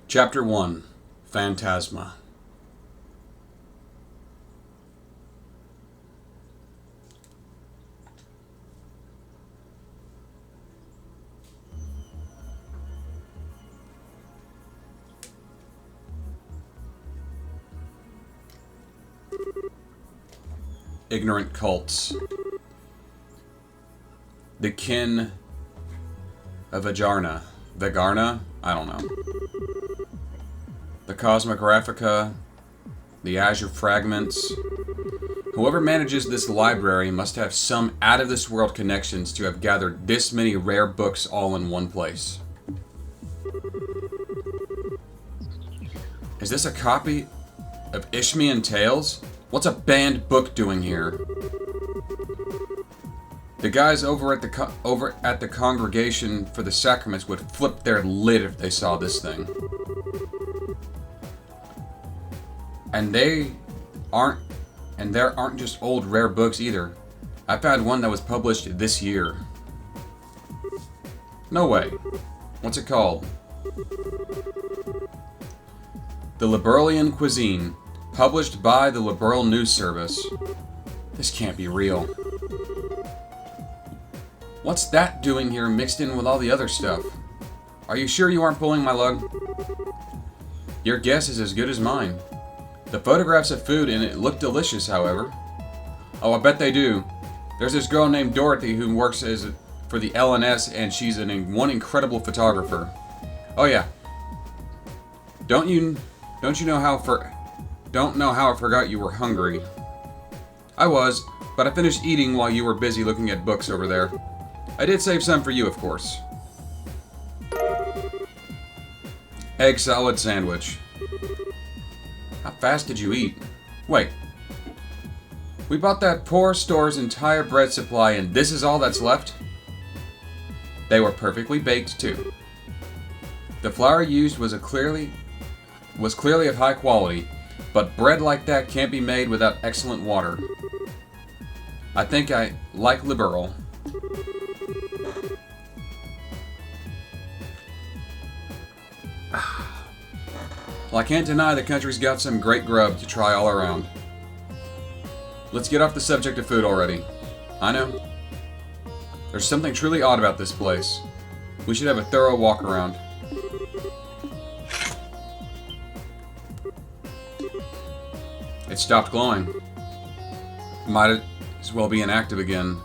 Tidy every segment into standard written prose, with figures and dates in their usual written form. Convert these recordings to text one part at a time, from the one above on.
Chapter 1 Phantasma. Ignorant cults. The kin of Vajarna. Vagarna? I don't know. The Cosmographica. The Azure Fragments. Whoever manages this library must have some out-of-this-world connections to have gathered this many rare books all in one place. Is this a copy of Ishmian Tales? What's a banned book doing here? The guys over at the Congregation for the Sacraments would flip their lid if they saw this thing. And there aren't just old rare books either. I found one that was published this year. No way. What's it called? The Liberalian Cuisine. Published by the Liberal News Service. This can't be real. What's that doing here mixed in with all the other stuff? Are you sure you aren't pulling my leg? Your guess is as good as mine. The photographs of food in it look delicious, however. Oh, I bet they do. There's this girl named Dorothy who works for the LNS, and she's one incredible photographer. Oh yeah. Don't know how I forgot you were hungry. I was, but I finished eating while you were busy looking at books over there. I did save some for you, of course. Egg salad sandwich. How fast did you eat? Wait. We bought that poor store's entire bread supply and this is all that's left? They were perfectly baked, too. The flour used was clearly of high quality, but bread like that can't be made without excellent water. I think I like liberal. Well, I can't deny the country's got some great grub to try all around. Let's get off the subject of food already. I know. There's something truly odd about this place. We should have a thorough walk around. It stopped glowing. Might as well be inactive again.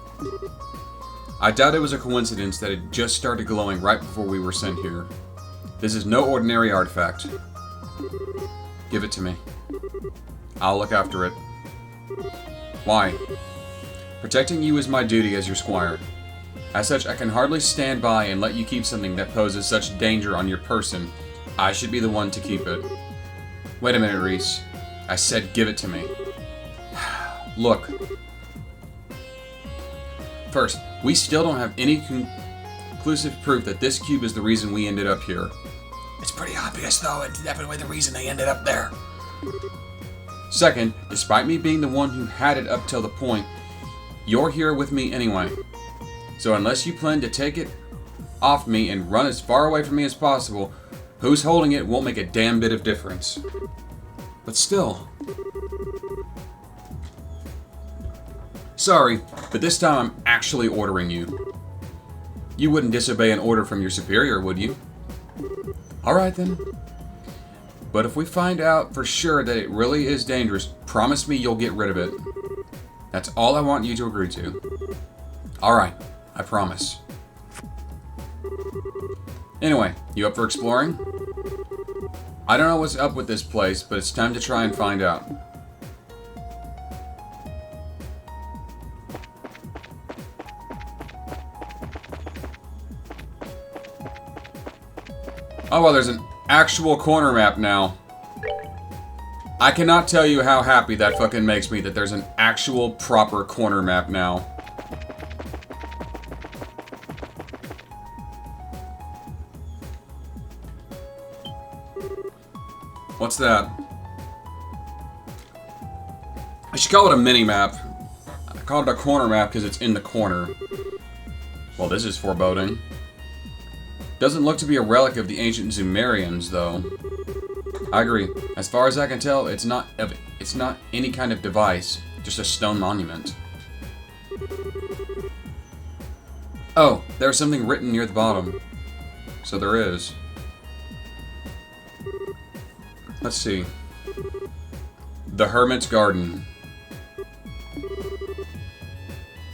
I doubt it was a coincidence that it just started glowing right before we were sent here. This is no ordinary artifact. Give it to me. I'll look after it. Why? Protecting you is my duty as your squire. As such, I can hardly stand by and let you keep something that poses such danger on your person. I should be the one to keep it. Wait a minute, Reese. I said give it to me. Look. First, we still don't have any conclusive proof that this cube is the reason we ended up here. It's pretty obvious, though. It's definitely the reason they ended up there. Second, despite me being the one who had it up till the point, you're here with me anyway. So unless you plan to take it off me and run as far away from me as possible, who's holding it won't make a damn bit of difference. But still. Sorry, but this time I'm actually ordering you. You wouldn't disobey an order from your superior, would you? Alright then. But if we find out for sure that it really is dangerous, promise me you'll get rid of it. That's all I want you to agree to. Alright, I promise. Anyway, you up for exploring? I don't know what's up with this place, but it's time to try and find out. Oh, well, there's an actual corner map now. I cannot tell you how happy that fucking makes me that there's an actual proper corner map now. What's that? I should call it a mini-map. I call it a corner map because it's in the corner. Well, this is foreboding. Doesn't look to be a relic of the ancient Zumerians, though. I agree. As far as I can tell, it's not any kind of device, just a stone monument. Oh, there's something written near the bottom. So there is. Let's see. The Hermit's Garden.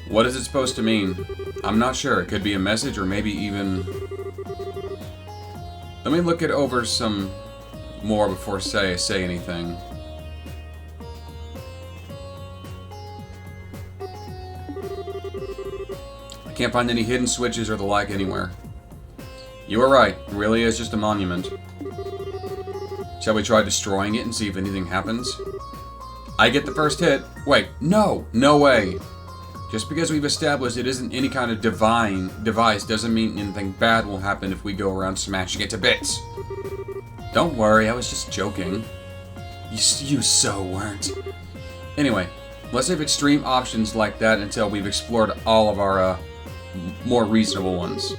What is it supposed to mean? I'm not sure. It could be a message or maybe even... Let me look it over some more before I say anything. I can't find any hidden switches or the like anywhere. You were right. It really is just a monument. Shall we try destroying it and see if anything happens? I get the first hit. Wait, no! No way! Just because we've established it isn't any kind of divine device doesn't mean anything bad will happen if we go around smashing it to bits. Don't worry, I was just joking. You so weren't. Anyway, let's have extreme options like that until we've explored all of our more reasonable ones.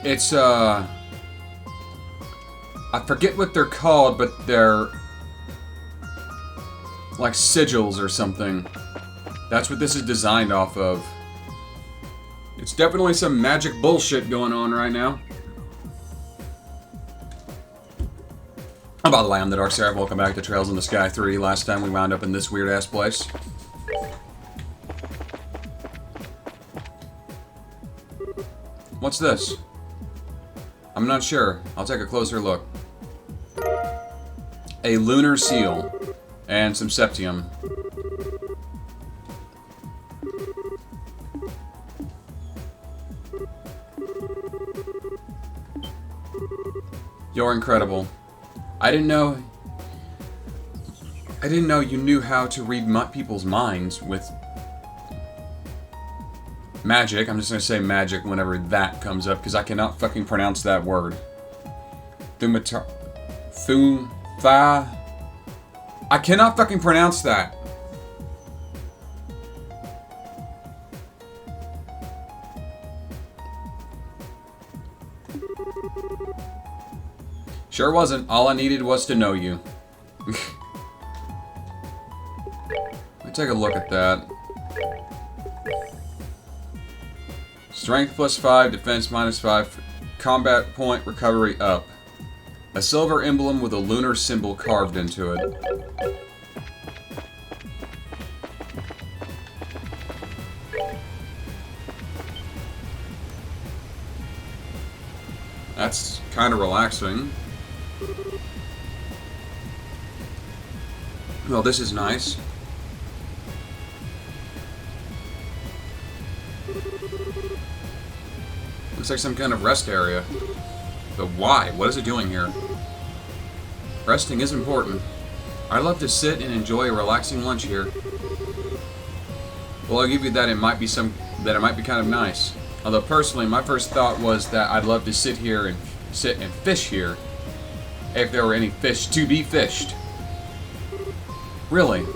It's, I forget what they're called, but they're like sigils or something. That's what this is designed off of. It's definitely some magic bullshit going on right now. Oh, by the way, I'm the Dark Seraph. Welcome back to Trails in the Sky 3. Last time we wound up in this weird-ass place. What's this? I'm not sure. I'll take a closer look. A lunar seal. And some septium. You're incredible. I didn't know you knew how to read people's minds with magic. I'm just gonna say magic whenever that comes up, because I cannot fucking pronounce that word. I cannot fucking pronounce that. Sure wasn't. All I needed was to know you. Let me take a look at that. Strength +5, defense -5, combat point recovery up. A silver emblem with a lunar symbol carved into it. That's kind of relaxing. Well, this is nice. Looks like some kind of rest area. But why? What is it doing here? Resting is important. I love to sit and enjoy a relaxing lunch here. Well, I'll give you that it might be kind of nice. Although personally, my first thought was that I'd love to sit and fish here if there were any fish to be fished. Really?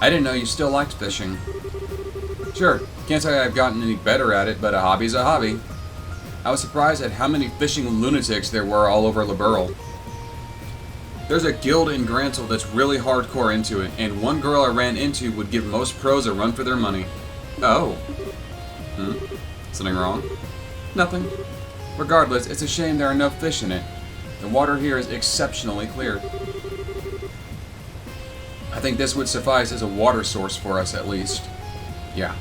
I didn't know you still liked fishing. Sure, can't say I've gotten any better at it, but a hobby's a hobby. I was surprised at how many fishing lunatics there were all over Liberl. There's a guild in Grantle that's really hardcore into it, and one girl I ran into would give most pros a run for their money. Oh. Something wrong? Nothing. Regardless, it's a shame there are no fish in it. The water here is exceptionally clear. I think this would suffice as a water source for us, at least. Yeah.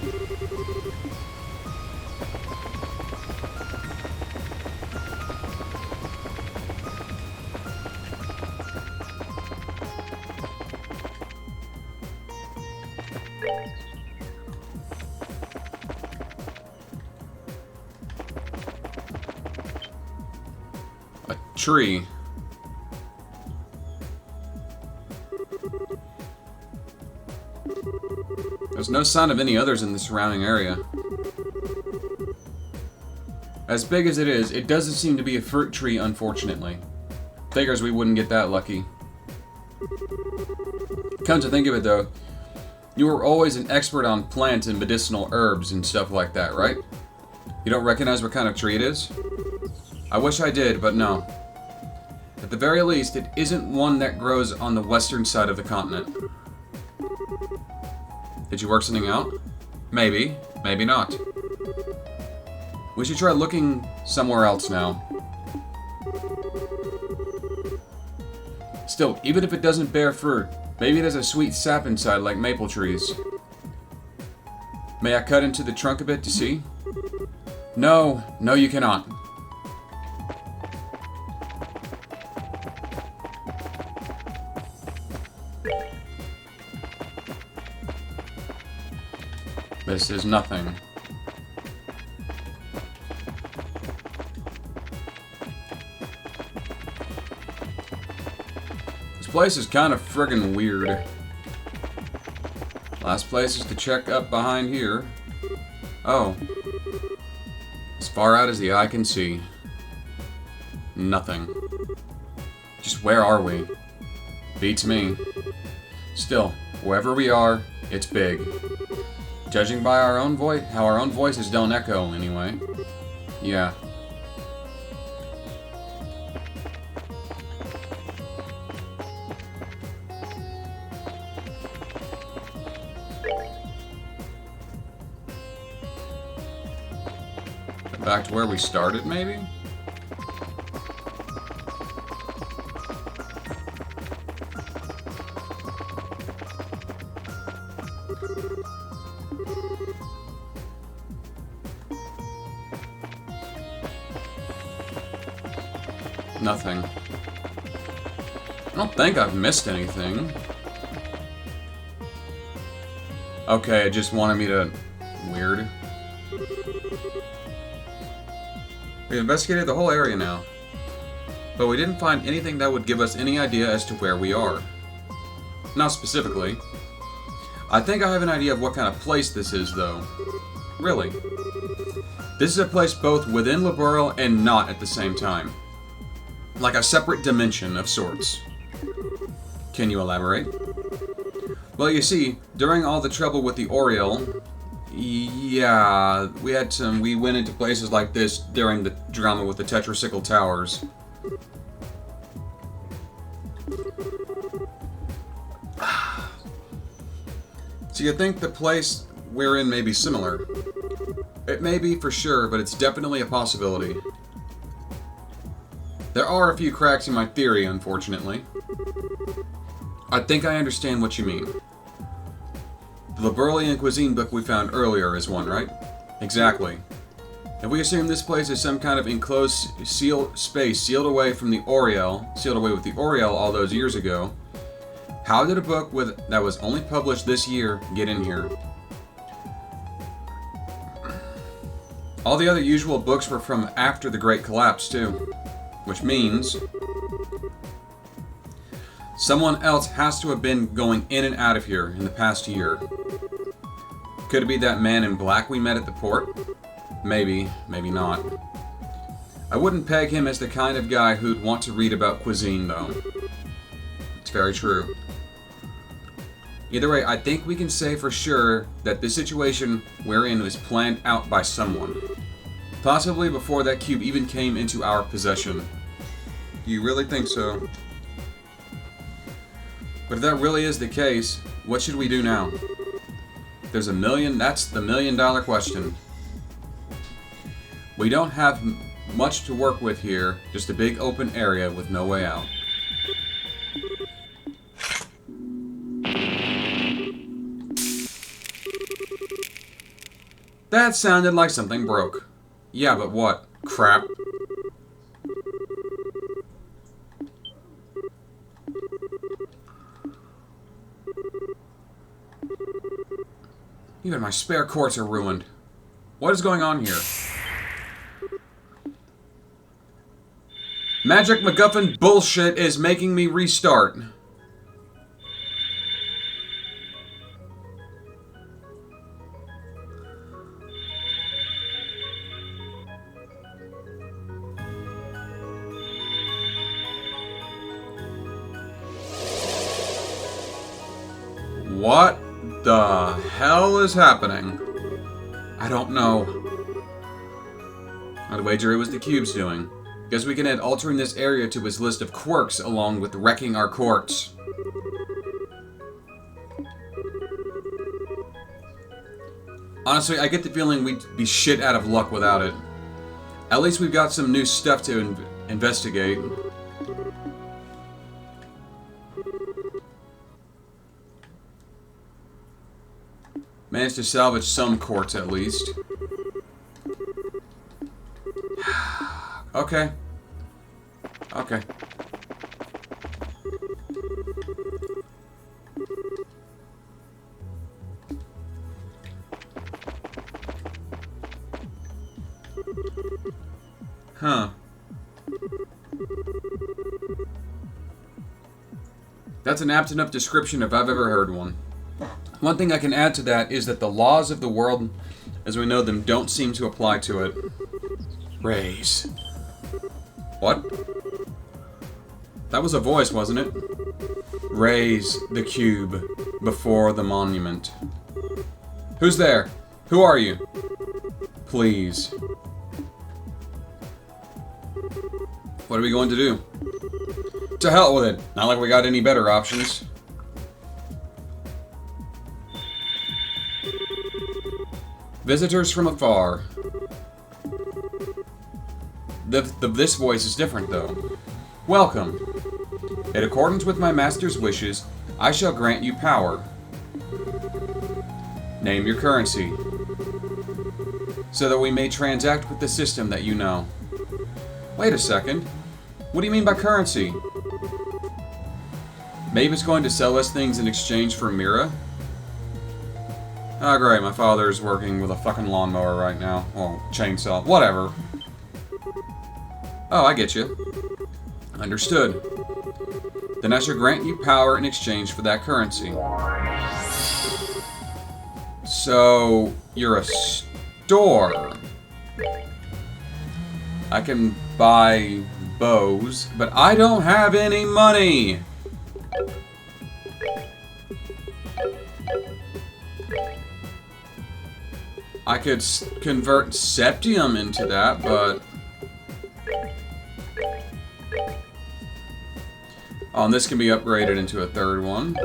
A tree. There's no sign of any others in the surrounding area. As big as it is, it doesn't seem to be a fruit tree, unfortunately. Figures we wouldn't get that lucky. Come to think of it, though, You were always an expert on plants and medicinal herbs and stuff like that, right? You don't recognize what kind of tree it is? I wish I did, but no. At the very least, it isn't one that grows on the western side of the continent. Did you work something out? Maybe, maybe not. We should try looking somewhere else now. Still, even if it doesn't bear fruit, maybe it has a sweet sap inside like maple trees. May I cut into the trunk a bit to see? No, no you cannot. This is nothing. This place is kind of friggin' weird. Last place is to check up behind here. Oh. As far out as the eye can see. Nothing. Just where are we? Beats me. Still, wherever we are, it's big. Judging by our own voice, how our own voices don't echo, anyway. Yeah. Back to where we started, maybe? Nothing. I don't think I've missed anything. Okay, it just wanted me to... Weird. We investigated the whole area now, but we didn't find anything that would give us any idea as to where we are. Not specifically. I think I have an idea of what kind of place this is, though. Really. This is a place both within Laboral and not at the same time. Like a separate dimension of sorts. Can you elaborate? Well, you see, during all the trouble with the Oriole, yeah, we went into places like this during the drama with the Tetracycle Towers. So you think the place we're in may be similar? It may be for sure, but it's definitely a possibility. There are a few cracks in my theory, unfortunately. I think I understand what you mean. The Laburlian cuisine book we found earlier is one, right? Exactly. If we assume this place is some kind of enclosed space sealed away with the Oriole all those years ago, how did a book that was only published this year get in here? All the other usual books were from after the Great Collapse, too. Which means someone else has to have been going in and out of here in the past year. Could it be that man in black we met at the port? Maybe, maybe not. I wouldn't peg him as the kind of guy who'd want to read about cuisine, though. It's very true. Either way, I think we can say for sure that this situation we're in was planned out by someone. Possibly before that cube even came into our possession. Do you really think so? But if that really is the case, what should we do now? That's the $1 million question. We don't have much to work with here, just a big open area with no way out. That sounded like something broke. Yeah, but what? Crap. Even my spare quartz are ruined. What is going on here? Magic MacGuffin bullshit is making me restart. What the hell is happening? I don't know. I'd wager it was the cube's doing. Guess we can add altering this area to his list of quirks along with wrecking our courts. Honestly, I get the feeling we'd be shit out of luck without it. At least we've got some new stuff to investigate. Managed to salvage some quartz at least. Okay. Okay. Huh. That's an apt enough description if I've ever heard one. One thing I can add to that is that the laws of the world, as we know them, don't seem to apply to it. Raise. What? That was a voice, wasn't it? Raise the cube before the monument. Who's there? Who are you? Please. What are we going to do? To hell with it. Not like we got any better options. Visitors from afar. This voice is different, though. Welcome. In accordance with my master's wishes, I shall grant you power. Name your currency, so that we may transact with the system that you know. Wait a second. What do you mean by currency? Maeve is going to sell us things in exchange for Mira? Oh great, my father is working with a fucking lawnmower right now. Well, chainsaw. Whatever. Oh, I get you. Understood. Then I shall grant you power in exchange for that currency. So, you're a store. I can buy bows, but I don't have any money! I could convert Septium into that, but... Oh, and this can be upgraded into a third one.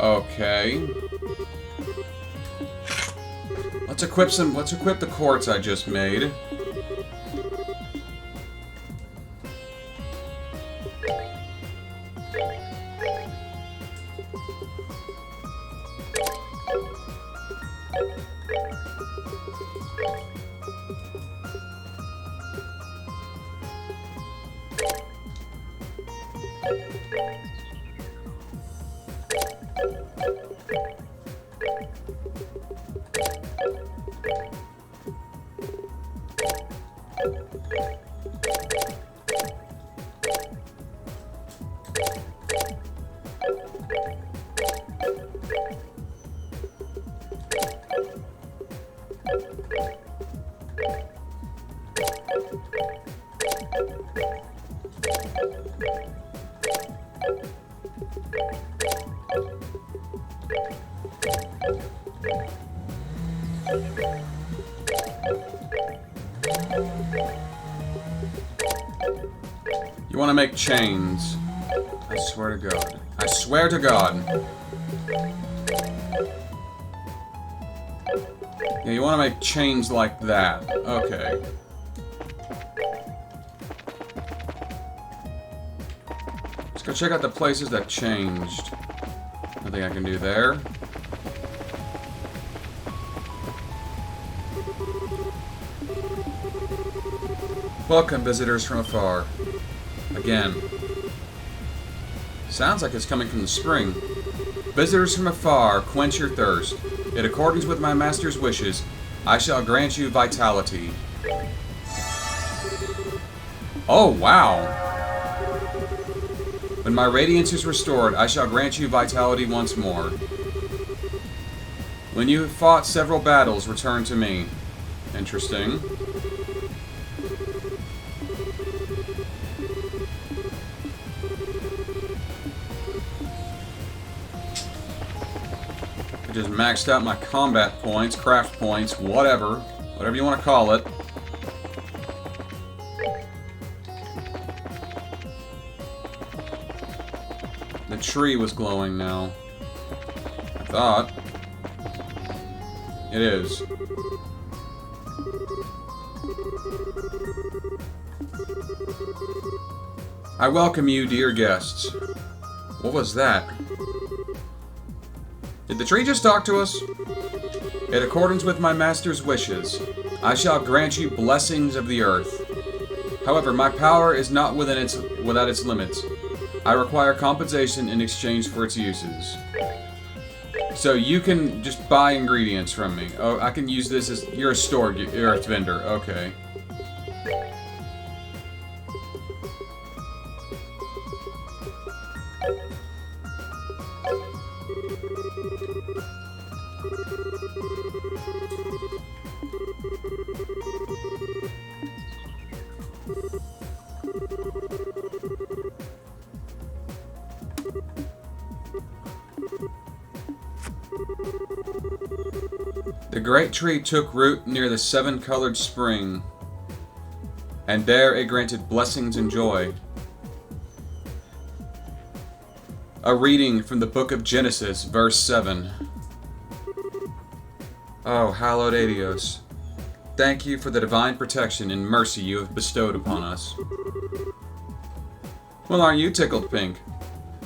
Okay. Let's equip the quartz I just made. You want to make chains. I swear to God. I swear to God. Yeah, you want to make chains like that. Okay. Go check out the places that changed. Nothing I can do there. Welcome, visitors from afar. Again. Sounds like it's coming from the spring. Visitors from afar, quench your thirst. In accordance with my master's wishes, I shall grant you vitality. Oh, wow. When my radiance is restored, I shall grant you vitality once more. When you have fought several battles, return to me. Interesting. I just maxed out my combat points, craft points, whatever you want to call it. The tree was glowing now. I thought. It is. I welcome you, dear guests. What was that? Did the tree just talk to us? In accordance with my master's wishes, I shall grant you blessings of the earth. However, my power is not without its limits. I require compensation in exchange for its uses. So you can just buy ingredients from me. Oh, I can use this as... You're a store earth vendor. Okay. The great tree took root near the seven-colored spring, and there it granted blessings and joy. A reading from the book of Genesis, verse 7. Oh, hallowed Adios, thank you for the divine protection and mercy you have bestowed upon us. Well, aren't you tickled pink?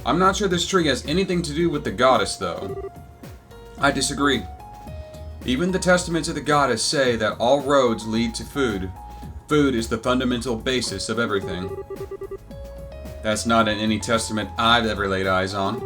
I'm not sure this tree has anything to do with the goddess, though. I disagree. Even the testaments of the goddess say that all roads lead to food. Food is the fundamental basis of everything. That's not in any testament I've ever laid eyes on.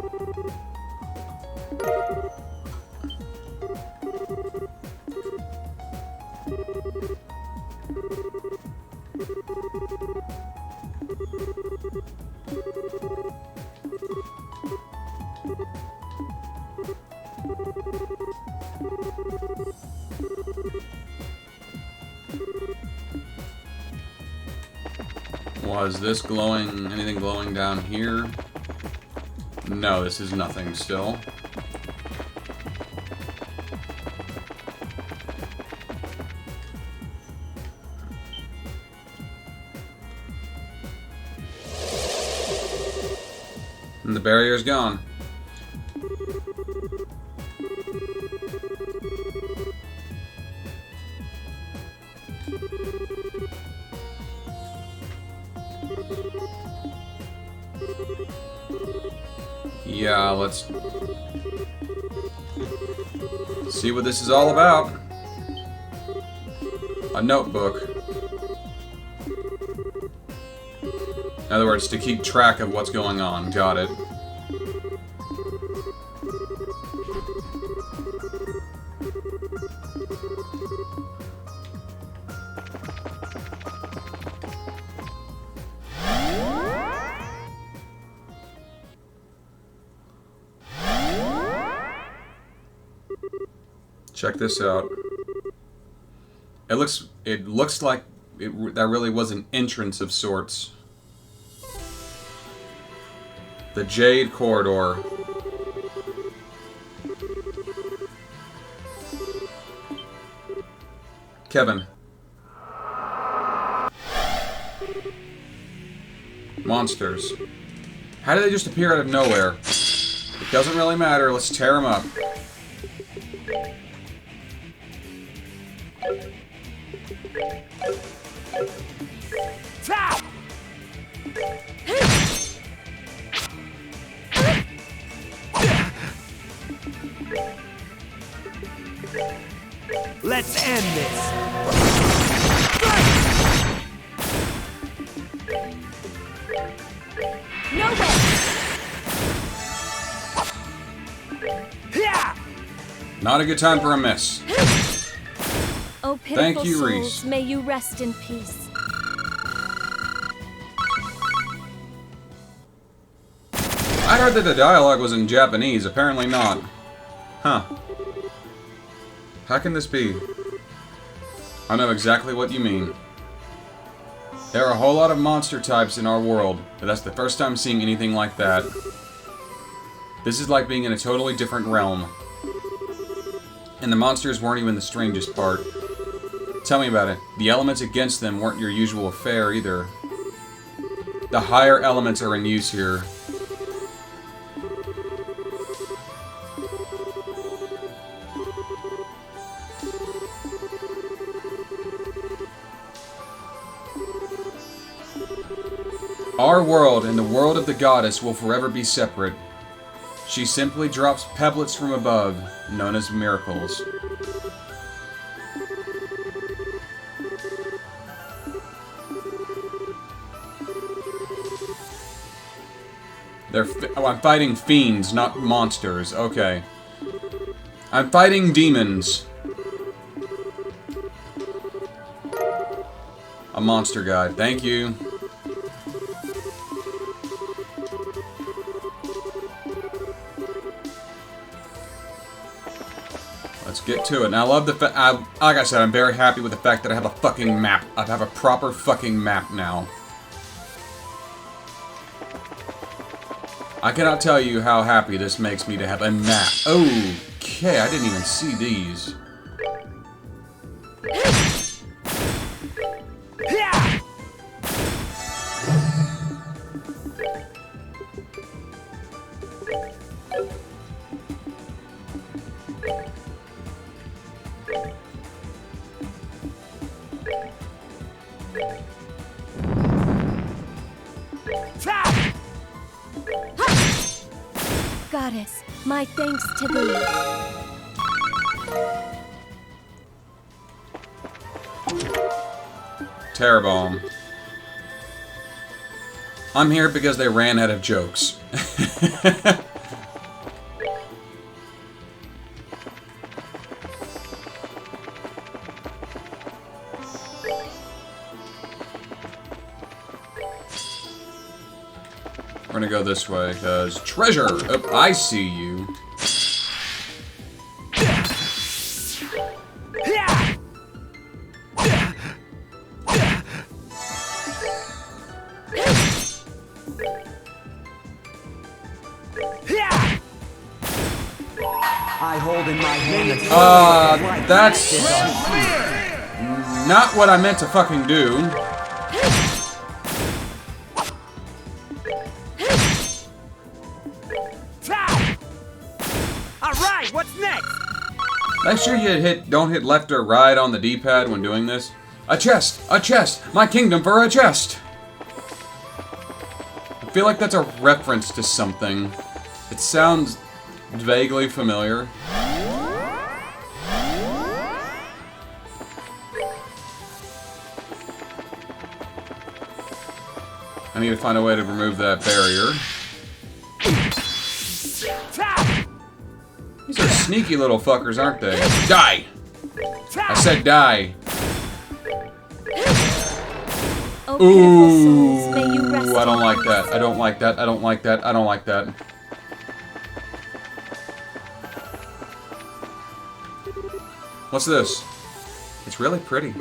Was this glowing, anything glowing down here? No, this is nothing still. And the barrier's gone. Yeah, let's see what this is all about. A notebook. In other words, to keep track of what's going on. Got it. Check this out. It looks like that really was an entrance of sorts. The Jade corridor. Kevin. Monsters. How did they just appear out of nowhere? It doesn't really matter. Let's tear them up. Let's end this! No way! Not a good time for a miss. Oh, pitiful Thank you, souls, Reese. may you rest in peace. I heard that the dialogue was in Japanese. Apparently not. Huh. How can this be? I know exactly what you mean. There are a whole lot of monster types in our world, but that's the first time seeing anything like that. This is like being in a totally different realm. And the monsters weren't even the strangest part. Tell me about it. The elements against them weren't your usual fare either. The higher elements are in use here. Our world and the world of the goddess will forever be separate. She simply drops pebblets from above, known as miracles. I'm fighting fiends, not monsters. Okay. I'm fighting demons. A monster guide. Thank you. Let's get to it. Now, I love the fact, like I said, I'm very happy with the fact that I have a fucking map. I have a proper fucking map now. I cannot tell you how happy this makes me to have a map. Okay, I didn't even see these. Goddess, my thanks to thee. Terror bomb. I'm here because they ran out of jokes. We're gonna go this way, because treasure! Oh, I see you. I hold in my hand That's not what I meant to fucking do. Alright, what's next? Make sure you don't hit left or right on the D-pad when doing this. A chest! A chest! My kingdom for a chest! I feel like that's a reference to something. It sounds vaguely familiar. I need to find a way to remove that barrier. These are sneaky little fuckers, aren't they? Die! I said die. Oh, pitiful souls, may you rest. I don't like that. I don't like that. I don't like that. I don't like that. What's this? It's really pretty.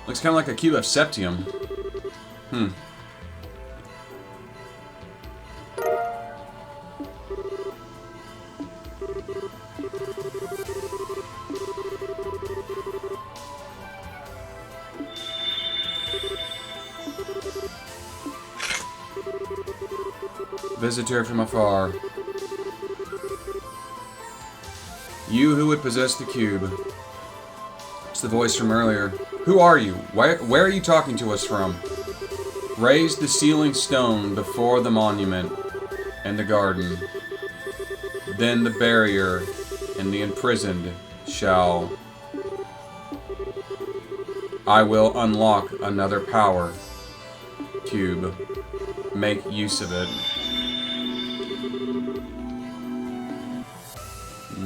Looks kind of like a cube of septium. Visitor from afar. You who would possess the cube. It's the voice from earlier. Who are you? Where are you talking to us from? Raise the sealing stone before the monument and the garden. Then the barrier and the imprisoned shall... I will unlock another power cube. Make use of it.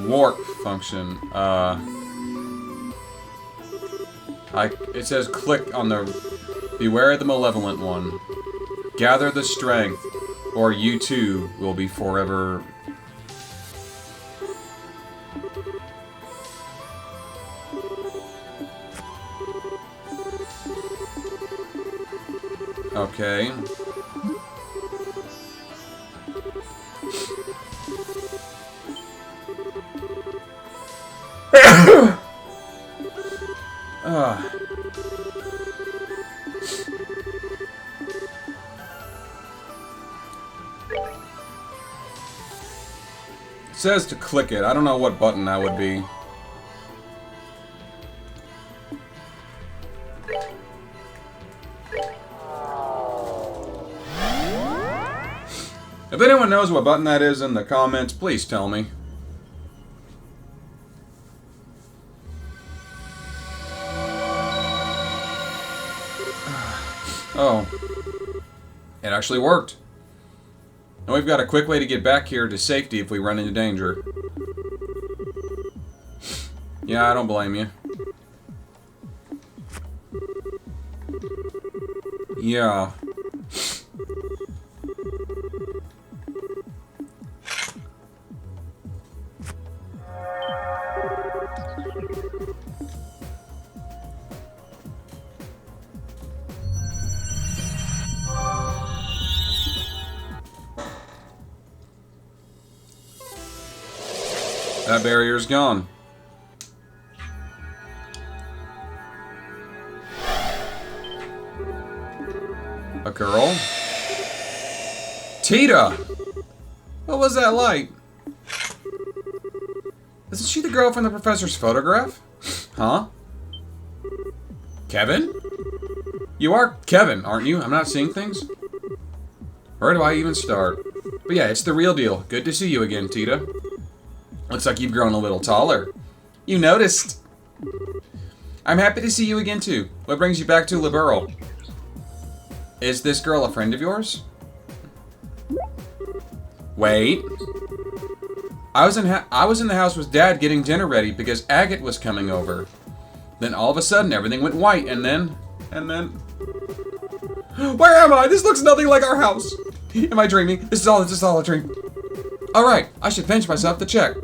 Warp function. It says click on the... Beware the malevolent one. Gather the strength, or you too will be forever... Okay. It says to click it. I don't know what button that would be. If anyone knows what button that is in the comments, please tell me. Oh. It actually worked. And we've got a quick way to get back here to safety if we run into danger. Yeah, I don't blame you. Yeah. That barrier's gone. A girl? Tita! What was that light? Isn't she the girl from the professor's photograph? Huh? Kevin? You are Kevin, aren't you? I'm not seeing things? Where do I even start? But yeah, it's the real deal. Good to see you again, Tita. Looks like you've grown a little taller. You noticed. I'm happy to see you again, too. What brings you back to Liberal? Is this girl a friend of yours? Wait. I was in the house with Dad getting dinner ready because Agate was coming over. Then all of a sudden, everything went white, and then... Where am I? This looks nothing like our house. Am I dreaming? This is all a dream. Alright, I should pinch myself to check.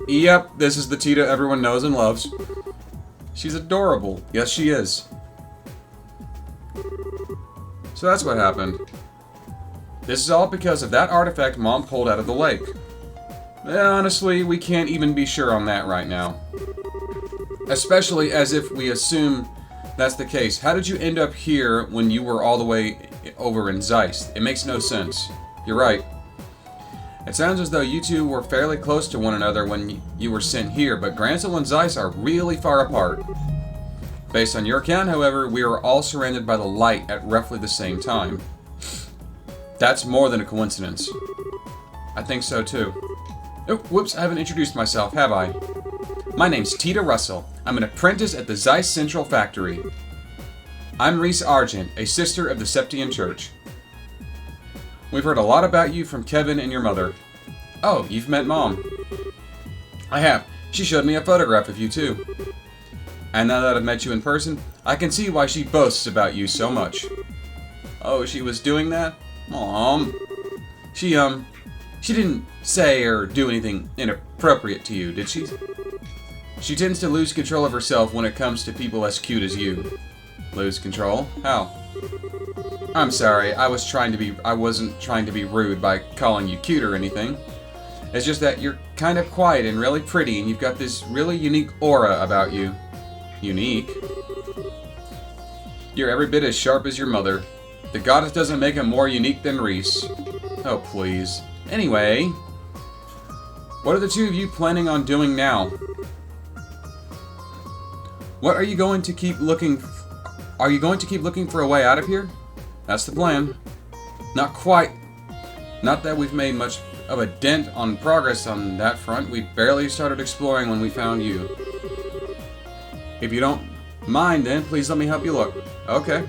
Yep, this is the Tita everyone knows and loves. She's adorable. Yes, she is. So that's what happened. This is all because of that artifact Mom pulled out of the lake. Honestly, we can't even be sure on that right now. Especially as if we assume that's the case. How did you end up here when you were all the way over in Zeiss? It makes no sense. You're right. It sounds as though you two were fairly close to one another when you were sent here, but Gransel and Zeiss are really far apart. Based on your account, however, we are all surrounded by the light at roughly the same time. That's more than a coincidence. I think so too. Oh, whoops, I haven't introduced myself, have I? My name's Tita Russell. I'm an apprentice at the Zeiss Central Factory. I'm Reese Argent, a sister of the Septian Church. We've heard a lot about you from Kevin and your mother. Oh, you've met Mom. I have. She showed me a photograph of you too. And now that I've met you in person, I can see why she boasts about you so much. Oh, she was doing that? Mom. She didn't say or do anything inappropriate to you, did she? She tends to lose control of herself when it comes to people as cute as you. Lose control? How? I'm sorry, I wasn't trying to be rude by calling you cute or anything. It's just that you're kind of quiet and really pretty, and you've got this really unique aura about you. Unique? You're every bit as sharp as your mother. The goddess doesn't make him more unique than Reese. Oh, please. Anyway, what are the two of you planning on doing now? What are you going to keep looking... Are you going to keep looking for a way out of here? That's the plan. Not quite. Not that we've made much of a dent on progress on that front. We barely started exploring when we found you. If you don't mind, then please let me help you look. Okay.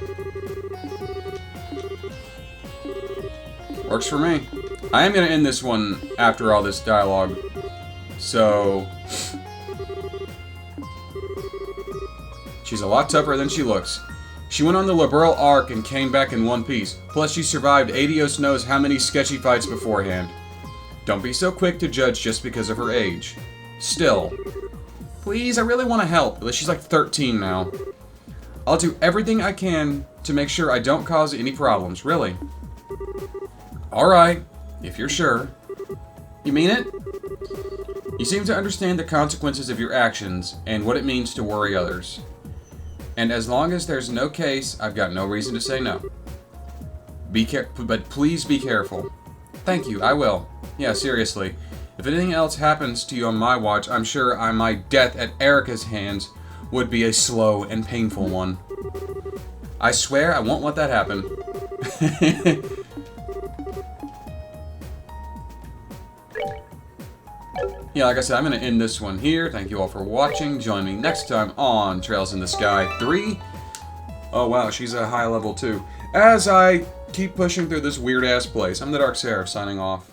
Works for me. I am going to end this one after all this dialogue. So... she's a lot tougher than she looks. She went on the Liberal Arc and came back in one piece. Plus she survived Adios knows how many sketchy fights beforehand. Don't be so quick to judge just because of her age. Still. Please, I really want to help. She's like 13 now. I'll do everything I can to make sure I don't cause any problems, really. Alright, if you're sure. You mean it? You seem to understand the consequences of your actions and what it means to worry others. And as long as there's no case, I've got no reason to say no. But please be careful. Thank you, I will. Yeah, seriously. If anything else happens to you on my watch, I'm sure my death at Erica's hands would be a slow and painful one. I swear I won't let that happen. Yeah, like I said, I'm going to end this one here. Thank you all for watching. Join me next time on Trails in the Sky 3. Oh, wow, she's a high level, too. As I keep pushing through this weird-ass place, I'm the Dark Seraph, signing off.